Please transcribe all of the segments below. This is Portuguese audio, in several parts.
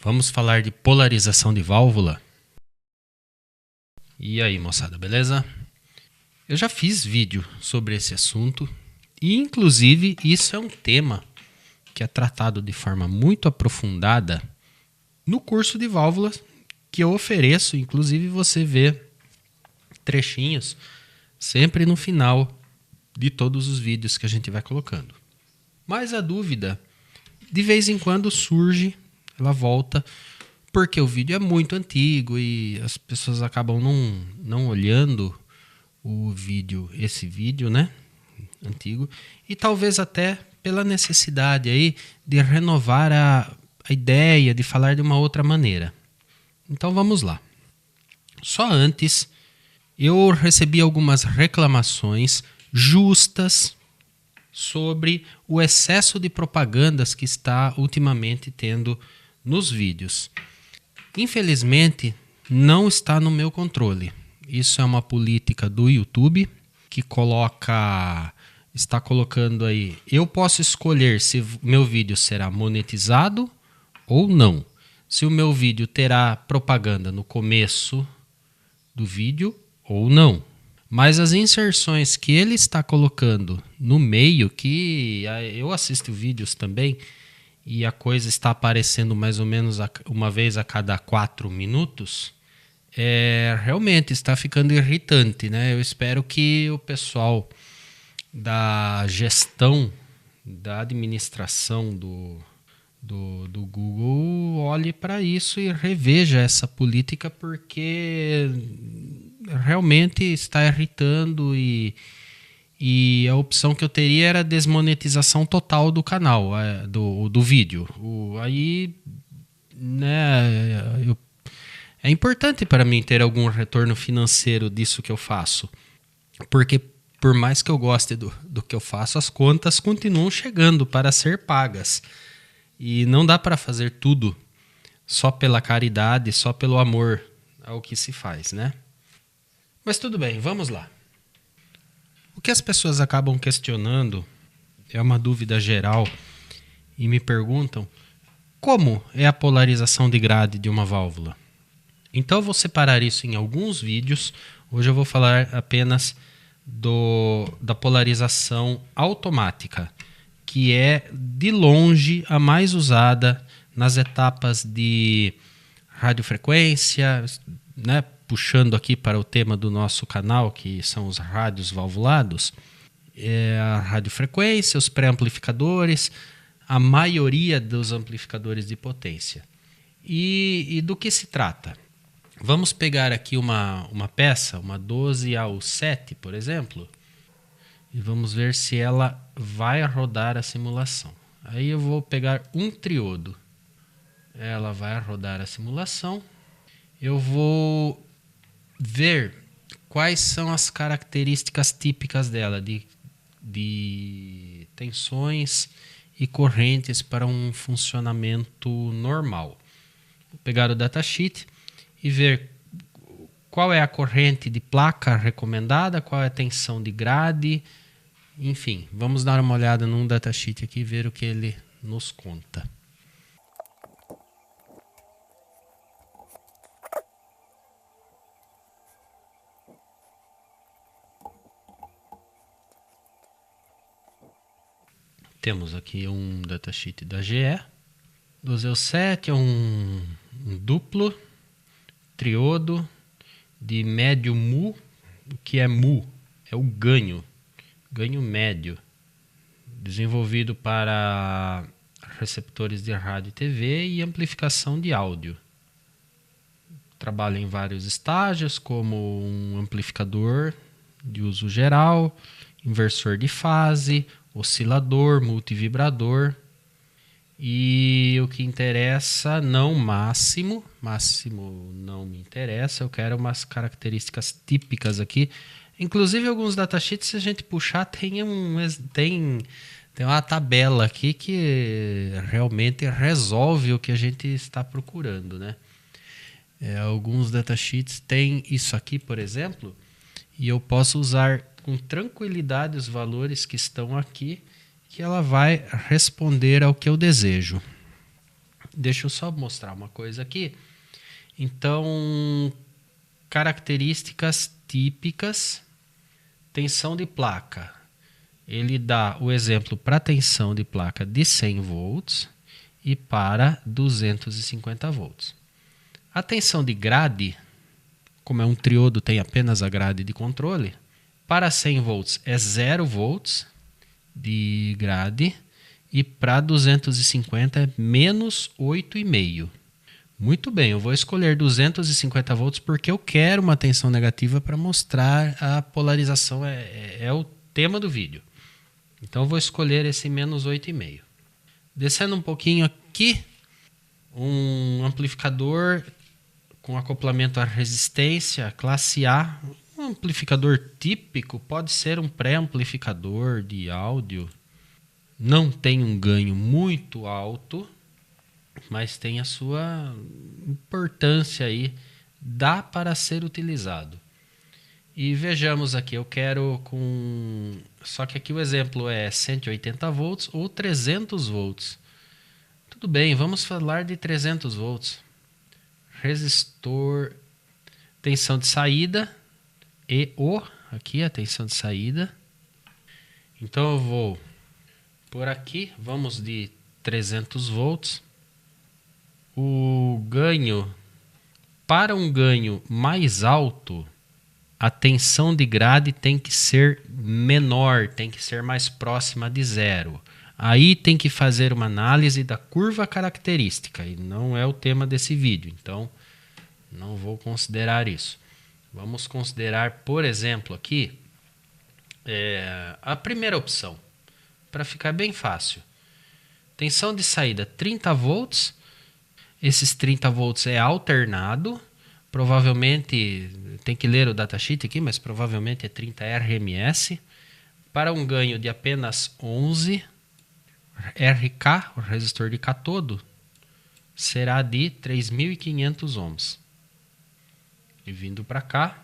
Vamos falar de polarização de válvula? E aí, moçada, beleza? Eu já fiz vídeo sobre esse assunto e, inclusive, isso é um tema que é tratado de forma muito aprofundada no curso de válvulas que eu ofereço. Inclusive, você vê trechinhos sempre no final de todos os vídeos que a gente vai colocando. Mas a dúvida, de vez em quando, surge, ela volta, porque o vídeo é muito antigo e as pessoas acabam não olhando esse vídeo, né, antigo, e talvez até pela necessidade aí de renovar a ideia, de falar de uma outra maneira. Então vamos lá. Só antes, eu recebi algumas reclamações justas sobre o excesso de propagandas que está ultimamente tendo nos vídeos. Infelizmente, não está no meu controle. Isso é uma política do YouTube que está colocando aí. Eu posso escolher se meu vídeo será monetizado ou não. Se o meu vídeo terá propaganda no começo do vídeo ou não. Mas as inserções que ele está colocando no meio, que eu assisto vídeos também, e a coisa está aparecendo mais ou menos uma vez a cada 4 minutos, realmente está ficando irritante, né? Eu espero que o pessoal da gestão, da administração do Google olhe para isso e reveja essa política, porque realmente está irritando e a opção que eu teria era desmonetização total do canal, do vídeo. Aí, né, é importante para mim ter algum retorno financeiro disso que eu faço, porque por mais que eu goste do que eu faço, as contas continuam chegando para ser pagas. E não dá para fazer tudo só pela caridade, só pelo amor ao que se faz, né? Mas tudo bem, vamos lá. O que as pessoas acabam questionando é uma dúvida geral e me perguntam como é a polarização de grade de uma válvula. Então eu vou separar isso em alguns vídeos. Hoje eu vou falar apenas da polarização automática, que é de longe a mais usada nas etapas de radiofrequência, né? Puxando aqui para o tema do nosso canal, que são os rádios valvulados, a radiofrequência, os pré-amplificadores, a maioria dos amplificadores de potência. E do que se trata? Vamos pegar aqui uma peça, uma 12AU7, por exemplo, e vamos ver se ela vai rodar a simulação. Aí eu vou pegar um triodo. Ela vai rodar a simulação. Eu vou ver quais são as características típicas dela de tensões e correntes para um funcionamento normal. Vou pegar o datasheet e ver qual é a corrente de placa recomendada, qual é a tensão de grade. Enfim, vamos dar uma olhada num datasheet aqui e ver o que ele nos conta. Temos aqui um datasheet da GE. 12AU7 é um duplo triodo de médio mu. O que é mu? É o ganho médio, desenvolvido para receptores de rádio e TV e amplificação de áudio. Trabalha em vários estágios, como um amplificador de uso geral, inversor de fase, oscilador, multivibrador. E o que interessa, não máximo não me interessa, eu quero umas características típicas aqui. Inclusive, alguns datasheets, se a gente puxar, tem uma tabela aqui que realmente resolve o que a gente está procurando, né? Alguns datasheets têm isso aqui, por exemplo, e eu posso usar com tranquilidade os valores que estão aqui, que ela vai responder ao que eu desejo. Deixa eu só mostrar uma coisa aqui. Então, características típicas, tensão de placa. Ele dá o exemplo para tensão de placa de 100 volts e para 250 volts. A tensão de grade, como é um triodo, tem apenas a grade de controle, para 100 volts é 0 volts de grade e para 250 é menos 8,5. Muito bem, eu vou escolher 250 volts porque eu quero uma tensão negativa para mostrar a polarização, é o tema do vídeo. Então eu vou escolher esse menos 8,5. Descendo um pouquinho aqui, um amplificador com acoplamento à resistência, classe A. Um amplificador típico pode ser um pré-amplificador de áudio. Não tem um ganho muito alto, mas tem a sua importância aí. Dá para ser utilizado. E vejamos aqui, eu quero com... Só que aqui o exemplo é 180 volts ou 300 volts. Tudo bem, vamos falar de 300 volts. Resistor, tensão de saída aqui a tensão de saída. Então eu vou por aqui, vamos de 300 volts. O ganho, para um ganho mais alto, a tensão de grade tem que ser menor, tem que ser mais próxima de zero. Aí tem que fazer uma análise da curva característica, e não é o tema desse vídeo, então não vou considerar isso. Vamos considerar, por exemplo, aqui, a primeira opção, para ficar bem fácil. Tensão de saída 30 volts, esses 30 volts é alternado, provavelmente, tem que ler o datasheet aqui, mas provavelmente é 30 RMS, para um ganho de apenas 11 RK, o resistor de catodo, será de 3.500 ohms. E vindo para cá,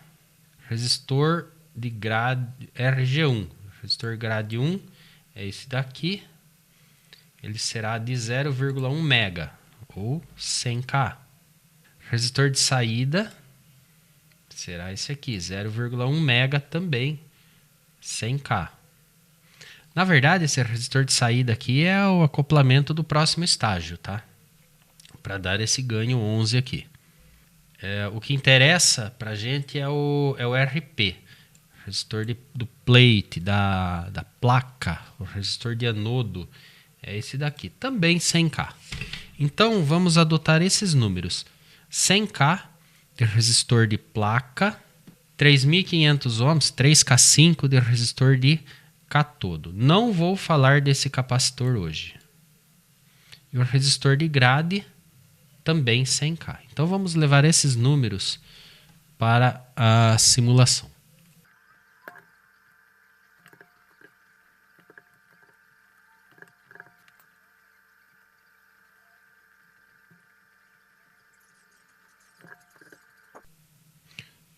resistor de grade RG1, resistor grade 1 é esse daqui, ele será de 0,1 mega ou 100K. Resistor de saída será esse aqui, 0,1 mega também, 100K. Na verdade, esse resistor de saída aqui é o acoplamento do próximo estágio, tá? Para dar esse ganho 11 aqui. O que interessa para a gente é o RP, resistor do plate, da placa, o resistor de anodo, é esse daqui, também 100K. Então, vamos adotar esses números. 100K de resistor de placa, 3.500 ohms, 3K5 de resistor de catodo. Não vou falar desse capacitor hoje. E o resistor de grade, também 100K. Então vamos levar esses números para a simulação.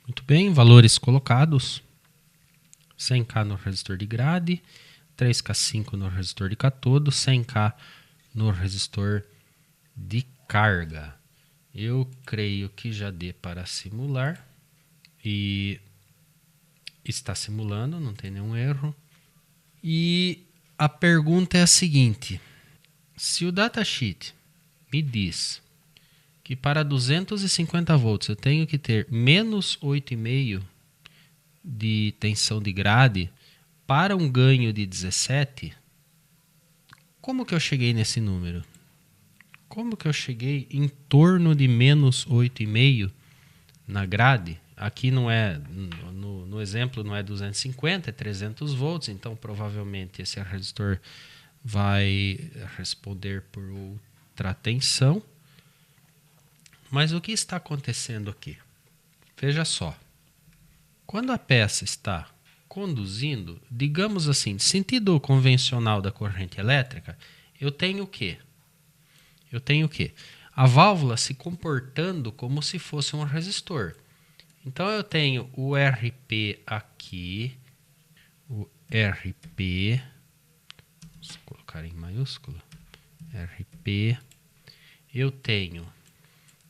Muito bem, valores colocados. 100K no resistor de grade, 3K5 no resistor de catodo, 100K no resistor de carga. Eu creio que já dê para simular. E está simulando, não tem nenhum erro. E a pergunta é a seguinte: se o datasheet me diz que para 250 volts eu tenho que ter menos 8,5 de tensão de grade para um ganho de 17, como que eu cheguei nesse número? Como que eu cheguei em torno de menos 8,5 na grade? Aqui não é, no exemplo não é 250, é 300 volts, então provavelmente esse resistor vai responder por outra tensão. Mas o que está acontecendo aqui? Veja só. Quando a peça está conduzindo, digamos assim, sentido convencional da corrente elétrica, eu tenho o quê? A válvula se comportando como se fosse um resistor. Então eu tenho o RP aqui, o RP, vou colocar em maiúsculo, RP, eu tenho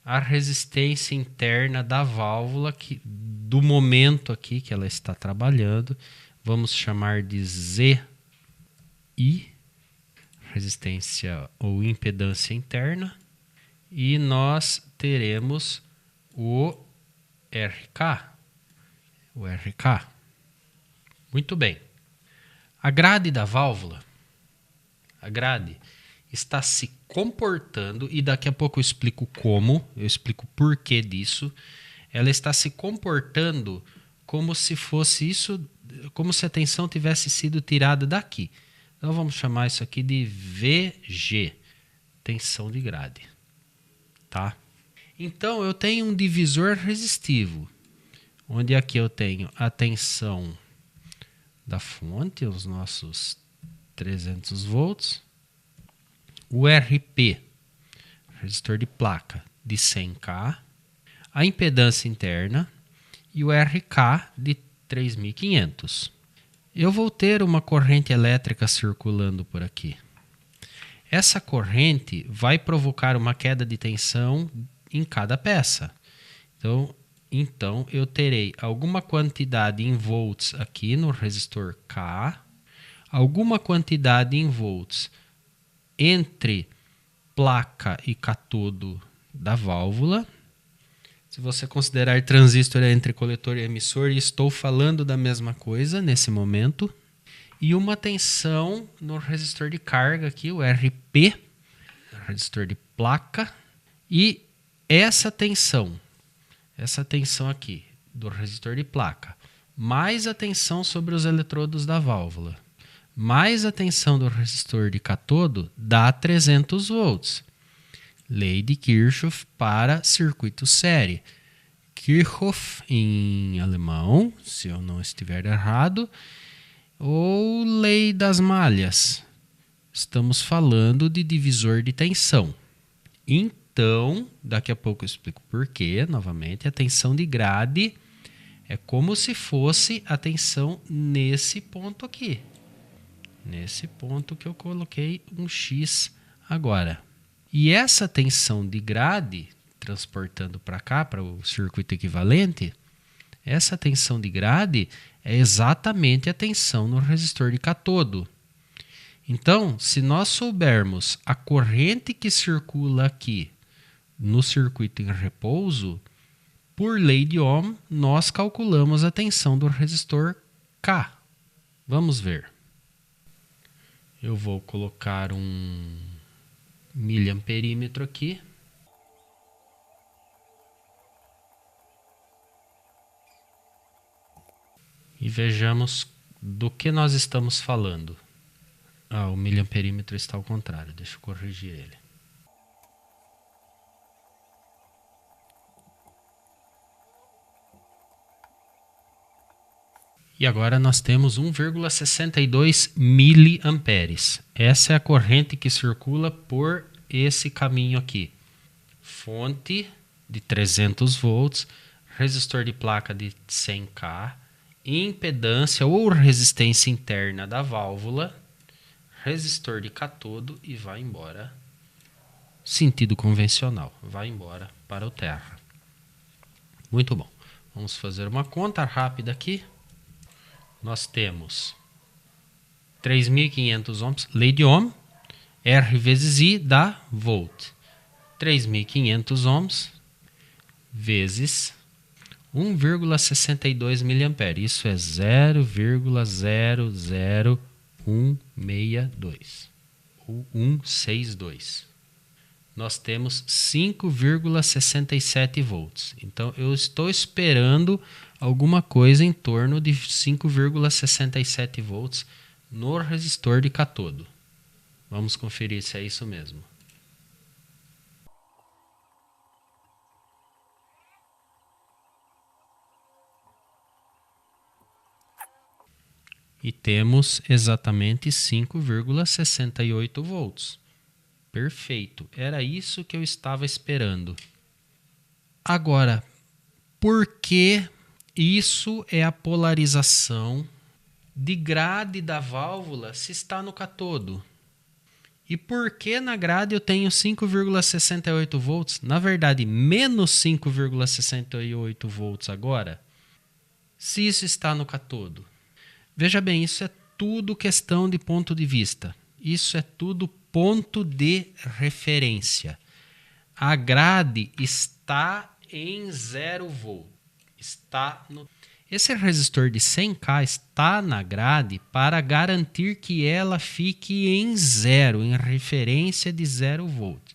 a resistência interna da válvula do momento aqui que ela está trabalhando. Vamos chamar de ZI, resistência ou impedância interna. E nós teremos o RK. Muito bem. A grade da válvula, está se comportando, e daqui a pouco eu explico como, eu explico o porquê disso. Ela está se comportando como se fosse isso, como se a tensão tivesse sido tirada daqui. Então vamos chamar isso aqui de VG, tensão de grade, tá? Então eu tenho um divisor resistivo, onde aqui eu tenho a tensão da fonte, os nossos 300 volts, o RP, resistor de placa, de 100K, a impedância interna e o RK de 3.500. Eu vou ter uma corrente elétrica circulando por aqui. Essa corrente vai provocar uma queda de tensão em cada peça. Então eu terei alguma quantidade em volts aqui no resistor K, alguma quantidade em volts entre placa e catodo da válvula. Se você considerar transistor entre coletor e emissor, estou falando da mesma coisa nesse momento. E uma tensão no resistor de carga aqui, o RP, resistor de placa. E essa tensão aqui do resistor de placa, mais a tensão sobre os eletrodos da válvula, mais a tensão do resistor de catodo, dá 300 volts. Lei de Kirchhoff para circuito série. Kirchhoff em alemão, se eu não estiver errado, ou lei das malhas. Estamos falando de divisor de tensão. Então, daqui a pouco eu explico por quê. Novamente, a tensão de grade é como se fosse a tensão nesse ponto aqui. Nesse ponto que eu coloquei um X agora. E essa tensão de grade, transportando para cá, para o circuito equivalente, essa tensão de grade é exatamente a tensão no resistor de catodo. Então, se nós soubermos a corrente que circula aqui no circuito em repouso, por lei de Ohm, nós calculamos a tensão do resistor K. Vamos ver. Eu vou colocar um miliamperímetro aqui. E vejamos do que nós estamos falando. O miliamperímetro está ao contrário. Deixa eu corrigir ele. E agora nós temos 1,62 miliamperes. Essa é a corrente que circula por esse caminho aqui. Fonte de 300 volts, resistor de placa de 100K, impedância ou resistência interna da válvula, resistor de catodo e vai embora. Sentido convencional, vai embora para o terra. Muito bom. Vamos fazer uma conta rápida aqui. Nós temos 3.500 ohms, lei de Ohm, R vezes I dá volt. 3.500 ohms vezes 1,62 mA. Isso é 0,00162 ou 162. Nós temos 5,67 volts. Então eu estou esperando alguma coisa em torno de 5,67 volts no resistor de catodo. Vamos conferir se é isso mesmo. E temos exatamente 5,68 volts. Perfeito, era isso que eu estava esperando. Agora, por que isso é a polarização de grade da válvula se está no catodo? E por que na grade eu tenho 5,68 volts? Na verdade, menos 5,68 volts agora, se isso está no catodo. Veja bem, isso é tudo questão de ponto de vista. Isso é tudo ponto de referência. A grade está em 0 volt. Esse resistor de 100K está na grade para garantir que ela fique em 0, em referência de 0 volt.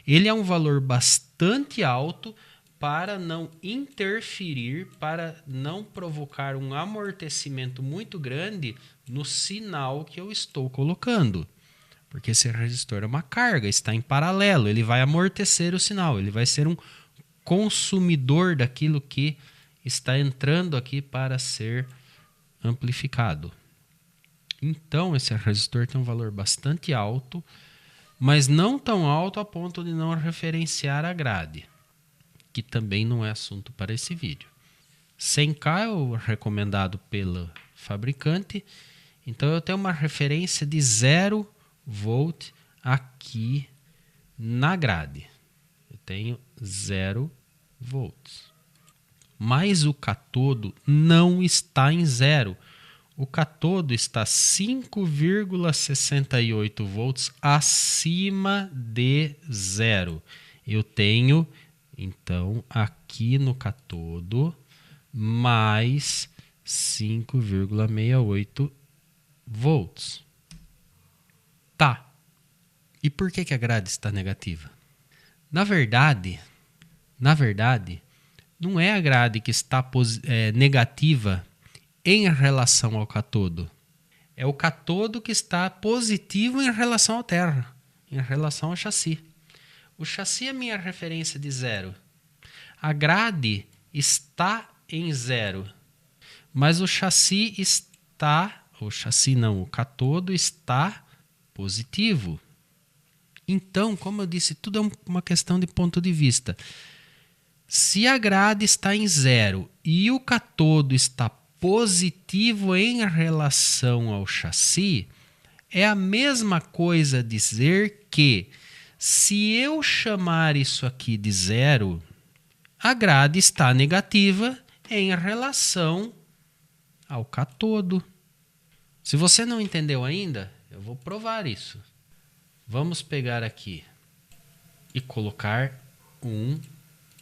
Ele é um valor bastante alto para não interferir, para não provocar um amortecimento muito grande no sinal que eu estou colocando. Porque esse resistor é uma carga, está em paralelo, ele vai amortecer o sinal, ele vai ser um consumidor daquilo que está entrando aqui para ser amplificado. Então, esse resistor tem um valor bastante alto, mas não tão alto a ponto de não referenciar a grade, que também não é assunto para esse vídeo. 100K é o recomendado pelo fabricante, então eu tenho uma referência de 0 volt aqui na grade. Eu tenho 0 volts. Mas o catodo não está em 0. O catodo está 5,68 volts acima de 0. Eu tenho, então, aqui no catodo, mais 5,68 volts. Tá. E por que a grade está negativa? Na verdade, não é a grade que está negativa em relação ao catodo. É o catodo que está positivo em relação à terra, em relação ao chassi. O chassi é minha referência de 0. A grade está em 0, mas o catodo está positivo. Então, como eu disse, tudo é uma questão de ponto de vista. Se a grade está em 0 e o catodo está positivo em relação ao chassi, é a mesma coisa dizer que se eu chamar isso aqui de 0, a grade está negativa em relação ao catodo. Se você não entendeu ainda, eu vou provar isso. Vamos pegar aqui e colocar um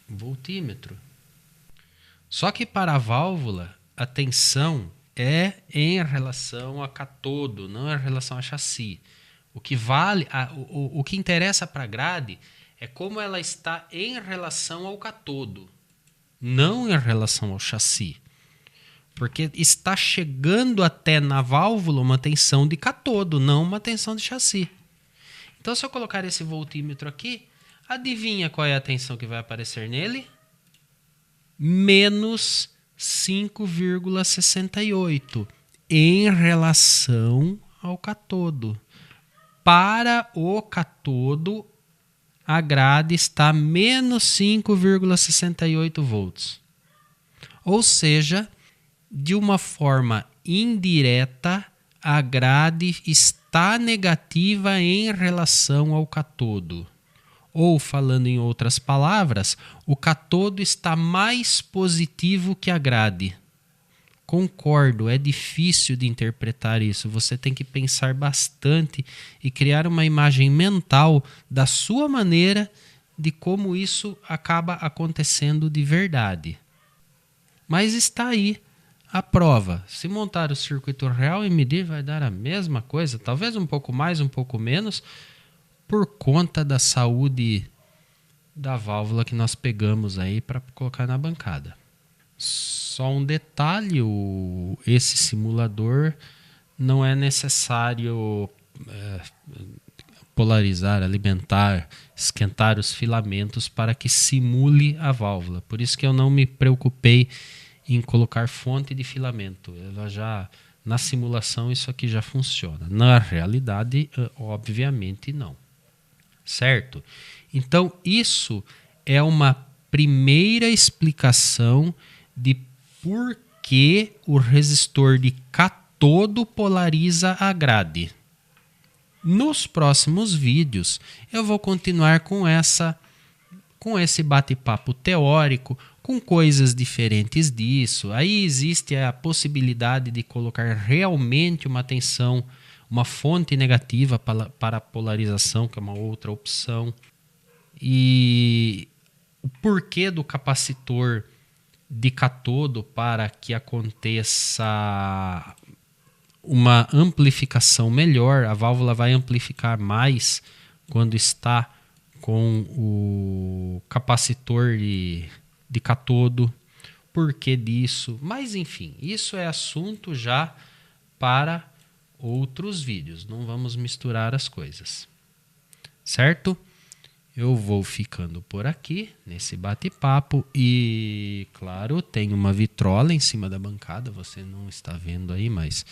voltímetro. Só que para a válvula, a tensão é em relação a catodo, não em relação a chassi. O que vale, o que interessa para a grade é como ela está em relação ao catodo, não em relação ao chassi. Porque está chegando até na válvula uma tensão de catodo, não uma tensão de chassi. Então, se eu colocar esse voltímetro aqui, adivinha qual é a tensão que vai aparecer nele? Menos 5,68 em relação ao catodo. Para o catodo, a grade está menos 5,68 volts. Ou seja, de uma forma indireta, a grade está negativa em relação ao catodo. Ou, falando em outras palavras, o catodo está mais positivo que a grade. Concordo, é difícil de interpretar isso. Você tem que pensar bastante e criar uma imagem mental da sua maneira de como isso acaba acontecendo de verdade. Mas está aí a prova. Se montar o circuito real e medir, vai dar a mesma coisa, talvez um pouco mais, um pouco menos, por conta da saúde da válvula que nós pegamos aí para colocar na bancada. Só um detalhe, esse simulador não é necessário polarizar, alimentar, esquentar os filamentos para que simule a válvula. Por isso que eu não me preocupei em colocar fonte de filamento. Na simulação isso aqui já funciona. Na realidade, obviamente não. Certo? Então, isso é uma primeira explicação de por que o resistor de catodo polariza a grade. Nos próximos vídeos eu vou continuar com esse bate-papo teórico, com coisas diferentes disso. Aí existe a possibilidade de colocar realmente uma tensão, uma fonte negativa para a polarização, que é uma outra opção. E o porquê do capacitor de cátodo para que aconteça uma amplificação melhor, a válvula vai amplificar mais quando está com o capacitor de cátodo, porquê disso, mas enfim, isso é assunto já para outros vídeos, não vamos misturar as coisas, certo? Eu vou ficando por aqui nesse bate-papo e, claro, tem uma vitrola em cima da bancada, você não está vendo aí, mas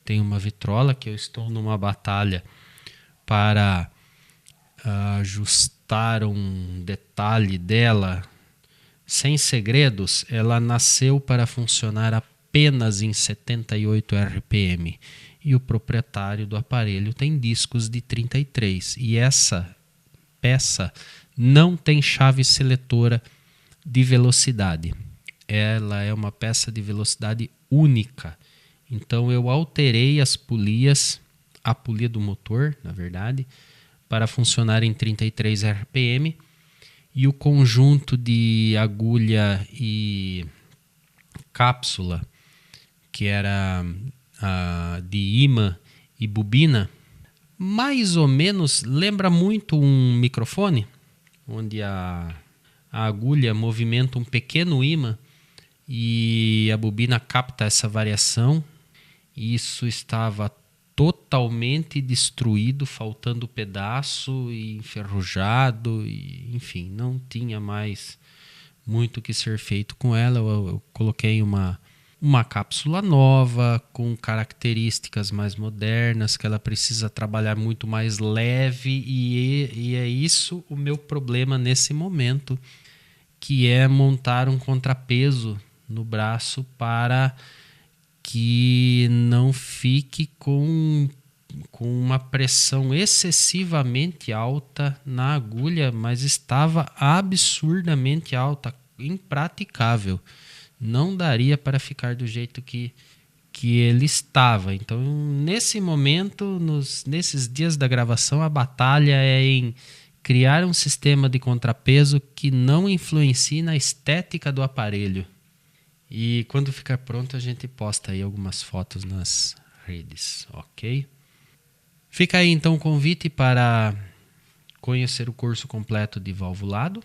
tem uma vitrola que eu estou numa batalha para ajustar um detalhe dela sem segredos. Ela nasceu para funcionar apenas em 78 RPM e o proprietário do aparelho tem discos de 33 e essa peça não tem chave seletora de velocidade. Ela é uma peça de velocidade única. Então eu alterei as polias, a polia do motor, na verdade, para funcionar em 33 RPM e o conjunto de agulha e cápsula, que era de ímã e bobina, mais ou menos lembra muito um microfone, onde a agulha movimenta um pequeno ímã e a bobina capta essa variação. Isso estava totalmente destruído, faltando pedaço e enferrujado, e, enfim, não tinha mais muito o que ser feito com ela. Eu coloquei uma cápsula nova, com características mais modernas, que ela precisa trabalhar muito mais leve, e é isso o meu problema nesse momento, que é montar um contrapeso no braço para que não fique com uma pressão excessivamente alta na agulha, mas estava absurdamente alta, impraticável. Não daria para ficar do jeito que ele estava. Então, nesse momento, nesses dias da gravação, a batalha é em criar um sistema de contrapeso que não influencie na estética do aparelho. E quando ficar pronto, a gente posta aí algumas fotos nas redes, ok? Fica aí então o convite para conhecer o curso completo de valvulado.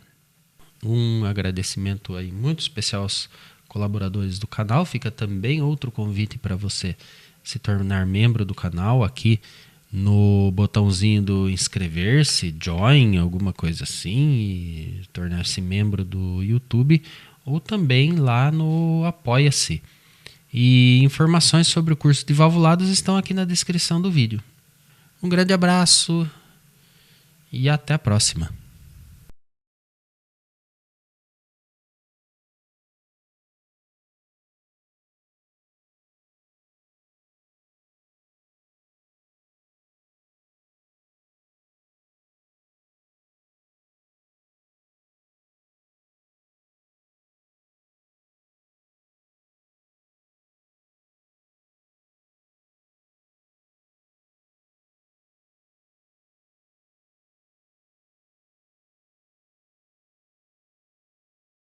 Um agradecimento aí muito especial aos colaboradores do canal. Fica também outro convite para você se tornar membro do canal aqui no botãozinho do inscrever-se, join, alguma coisa assim, e tornar-se membro do YouTube, ou também lá no Apoia-se. E informações sobre o curso de valvulados estão aqui na descrição do vídeo. Um grande abraço e até a próxima.